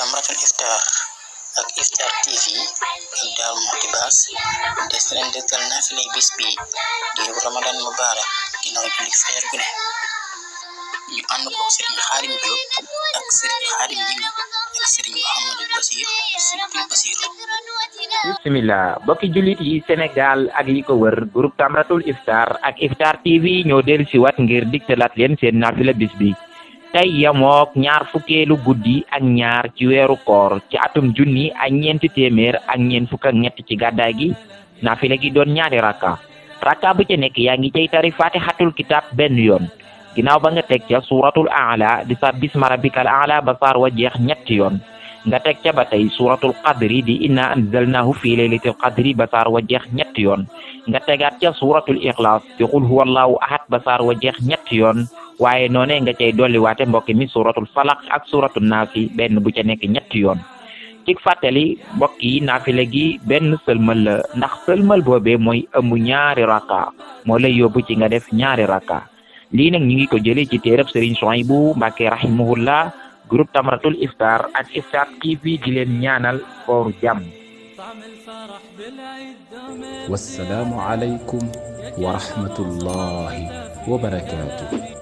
Tamratul Iftar ak Iftar TV ak Daaru Muxti Baas des na leen dëgtal naafilay bis bi di Ramadan Mubarak ginnaaw julli fajar gu ne ñu ànd ko Sëriñ Xaadim Diop ak Sëriñ Xaadim Jing ak Sëriñ Mouhamadou Basir Sëriñ Basir. bismillah bokki jullit yi Sénégal ak li ko wër groupe Tamratul Iftar ak Iftar TV ñoo dellu si wat ngir digtalaat leen seen naafila bis bi tey yamook ñaar fukkeelu guddi ak ñaar ci weeru koor ci atum junni ak ñeenti téeméer ak ñeent fukk ak ñett ci gàddaay gi naafila gi doon ñaari rakka bu ca nekk yaa ngi cay tari fatihatul kitab benn yoon ginnaaw ba nga teg ca suratul aala di sa bisma rabbikal aala ba saar wa jeex ñetti yoon nga teg ca ba tey suratul qadri di inna anzalnahu fi laylatil qadri ba saar wa jeex ñetti yoon nga tegaat ca suratul ikhlas di qul huwallahu ahad ba saar wa jeex ñetti yoon waaye noonee nga cay dolli waate mbokk mi suratul falaq ak suratul naasi benn bu ca nekk ñetti yoon ci fàttali mbokk yi naafile gi benn sëlmal la ndax sëlmal boobee mooy ëmb ñaari rakka moo lay yóbbu ci nga def ñaari rakka lii nag ñu ngi ko jëlee ci téereb Serigne Souhaïbou Mbacké rahimahullah groupe Tamratul Iftar ak Iftar TV di leen ñaanal kooru jàmm. wassalaamu aleykum wa rahmatullahi wa barakaatuh.